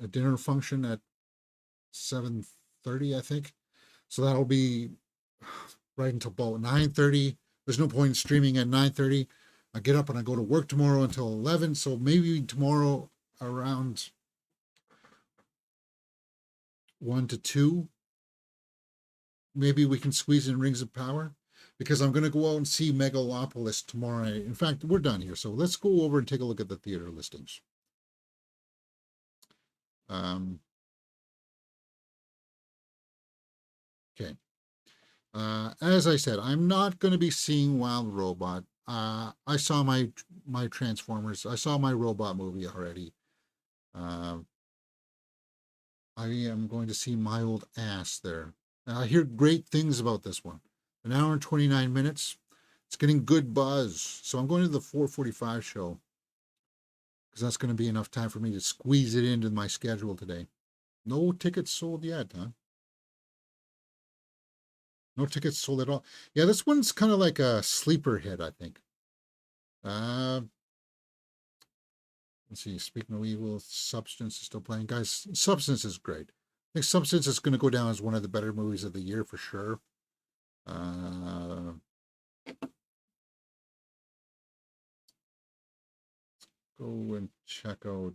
a dinner function at 7:30, I think. So that'll be right until about 9:30. There's no point in streaming at 9:30. I get up and I go to work tomorrow until 11. So maybe tomorrow around 1 to 2, maybe we can squeeze in Rings of Power, because I'm going to go out and see Megalopolis tomorrow night. In fact, we're done here, so let's go over and take a look at the theater listings. Okay. As I said, I'm not going to be seeing Wild Robot. I saw my Transformers. I saw my robot movie already. I am going to see My Old Ass there. I hear great things about this one. An hour and 29 minutes. It's getting good buzz. So I'm going to the 4:45 show, because that's going to be enough time for me to squeeze it into my schedule today. No tickets sold yet, huh? No tickets sold at all. Yeah, this one's kind of like a sleeper hit, I think. Let's see. Speak No Evil. Substance is still playing. Guys, Substance is great. I think Substance is going to go down as one of the better movies of the year for sure. Go and check out.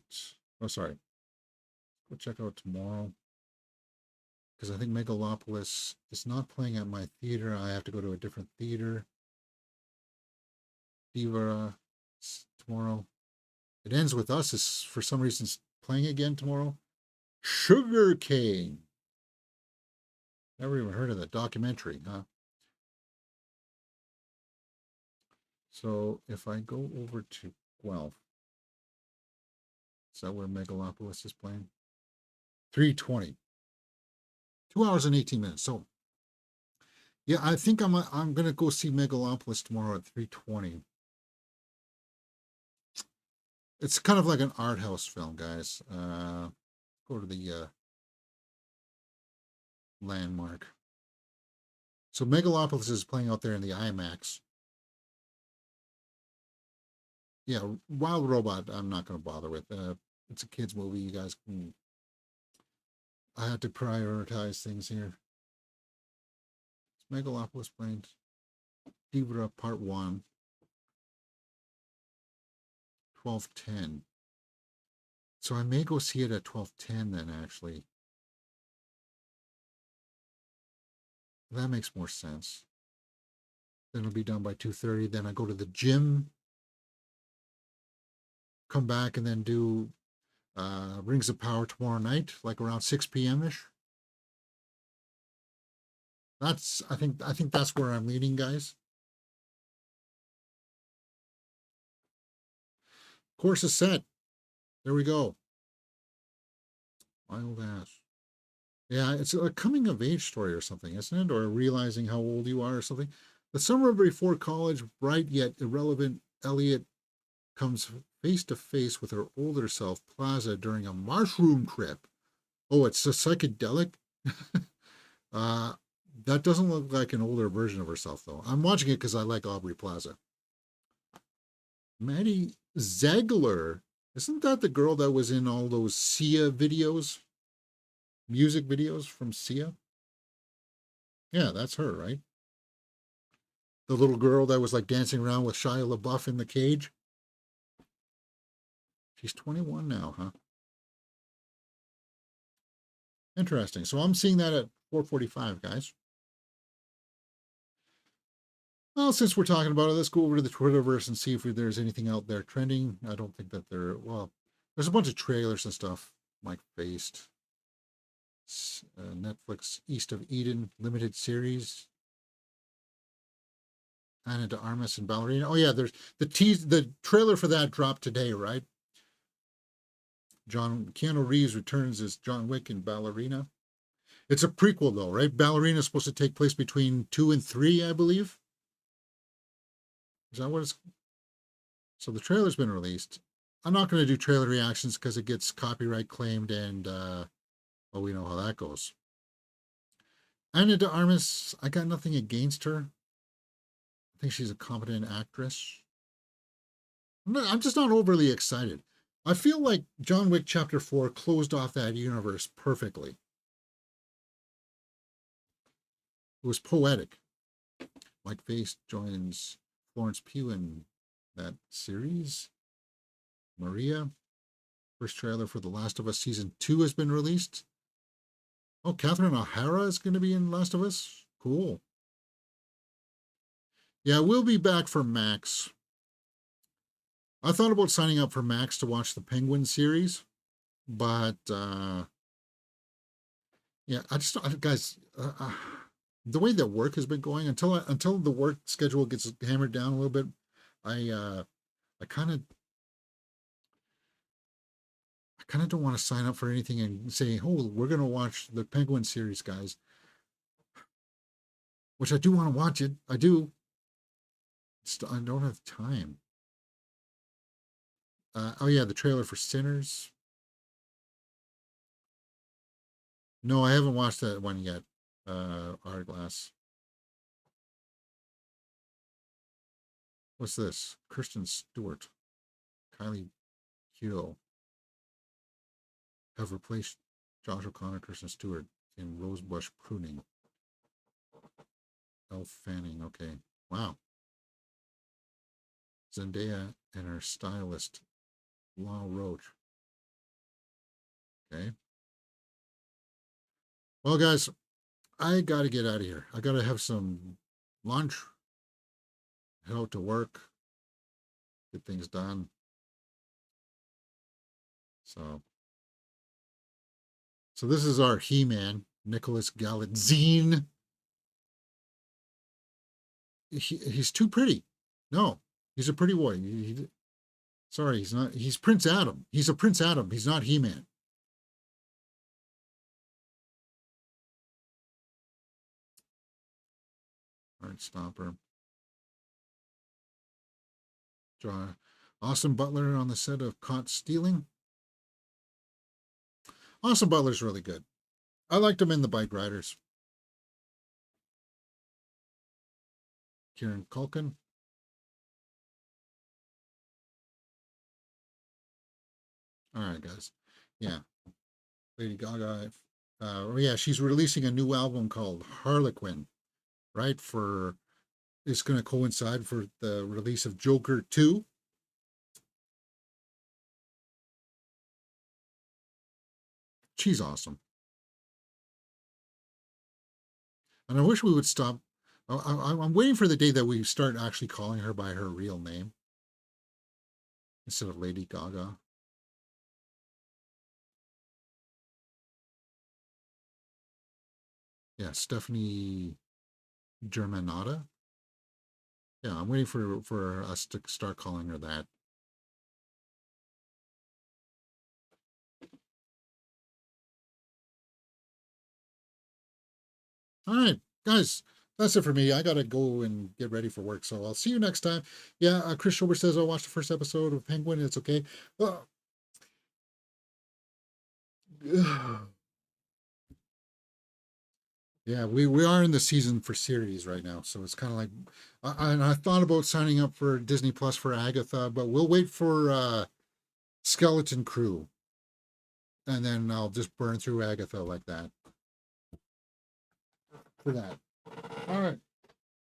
Oh, sorry. Go check out tomorrow, because I think Megalopolis is not playing at my theater. I have to go to a different theater. Diva tomorrow. It Ends With Us is for some reason playing again tomorrow. Sugar Cane. Never even heard of that documentary, huh? So if I go over to Guelph, is that where Megalopolis is playing? 3:20. 2 hours and 18 minutes. So yeah, I think I'm gonna go see Megalopolis tomorrow at 3:20. It's kind of like an art house film, guys. Go to the landmark. So Megalopolis is playing out there in the IMAX. Yeah, Wild Robot, I'm not going to bother with. It's a kid's movie. You guys can... I had to prioritize things here. It's Megalopolis playing Divra Part 1. 12:10. So I may go see it at 12:10 then, actually. That makes more sense. Then it'll be done by 2:30. Then I go to the gym, come back, and then do Rings of Power tomorrow night, like around 6 p.m.-ish. I think that's where I'm leaning, guys. Course is set. There we go. Wild ass. Yeah, it's a coming of age story or something, isn't it? Or realizing how old you are or something. The summer before college, bright yet irrelevant Elliot comes face to face with her older self, Plaza, during a mushroom trip. Oh, it's a psychedelic? That doesn't look like an older version of herself, though. I'm watching it because I like Aubrey Plaza. Maddie Ziegler. Isn't that the girl that was in all those Sia videos? Music videos from Sia? Yeah, that's her, right? The little girl that was like dancing around with Shia LaBeouf in the cage. She's 21 now, huh? Interesting. So I'm seeing that at 4:45, guys. Well, since we're talking about it, let's go over to the Twitterverse and see if there's anything out there trending. I don't think that well, there's a bunch of trailers and stuff. Mike Faced. Netflix East of Eden limited series. Anna de Armas and Ballerina. Oh yeah, there's the trailer for that dropped today, right? Keanu Reeves returns as John Wick in Ballerina. It's a prequel though, right? Ballerina is supposed to take place between 2 and 3, I believe. Is that what it's... So the trailer's been released. I'm not going to do trailer reactions because it gets copyright claimed and well, we know how that goes. Anna de Armas, I got nothing against her. I think she's a competent actress. I'm just not overly excited. I feel like John Wick Chapter 4 closed off that universe perfectly. It was poetic. Mike Face joins Florence Pugh in that series. Maria. First trailer for The Last of Us Season 2 has been released. Oh, Catherine O'Hara is going to be in Last of Us? Cool. Yeah, we'll be back for Max. I thought about signing up for Max to watch the Penguin series, but yeah, guys, the way that work has been going until the work schedule gets hammered down a little bit, I kind of don't want to sign up for anything and say, oh, we're going to watch the Penguin series, guys. Which I do want to watch it. I do. I don't have time. Oh yeah, the trailer for Sinners. No, I haven't watched that one yet. Hourglass. What's this? Kristen Stewart, Kylie Hill have replaced Josh O'Connor, Kristen Stewart in Rosebush Pruning. Elle Fanning, okay. Wow. Zendaya and her stylist, Lana Roach. Okay. Well, guys, I got to get out of here. I got to have some lunch, head out to work, get things done. So this is our He-Man, Nicholas Galitzine. He's too pretty. No, he's a pretty boy. Sorry, he's not. He's Prince Adam. He's a Prince Adam. He's not He-Man. Heartstopper. Austin Butler on the set of Caught Stealing. Austin Butler's really good. I liked him in The Bike Riders. Kieran Culkin. All right, guys. Yeah. Lady Gaga. Yeah, she's releasing a new album called Harlequin, right? It's going to coincide for the release of Joker 2. She's awesome. And I wish we would stop. I'm waiting for the day that we start actually calling her by her real name instead of Lady Gaga. Yeah, Stephanie Germanotta. Yeah, I'm waiting for us to start calling her that. All right, guys, that's it for me. I gotta go and get ready for work, so I'll see you next time. Yeah, Chris Schober says I watched the first episode of Penguin. It's okay. Yeah, we are in the season for series right now, so it's kind of like, and I thought about signing up for Disney Plus for Agatha, but we'll wait for Skeleton Crew, and then I'll just burn through Agatha like that. For that. All right.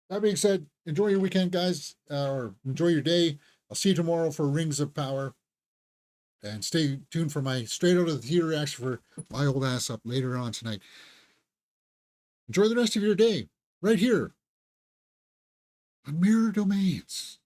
That being said, enjoy your weekend, guys, or enjoy your day. I'll see you tomorrow for Rings of Power, and stay tuned for my straight out of the theater reaction for My Old Ass Up later on tonight. Enjoy the rest of your day right here on Mirror Domains.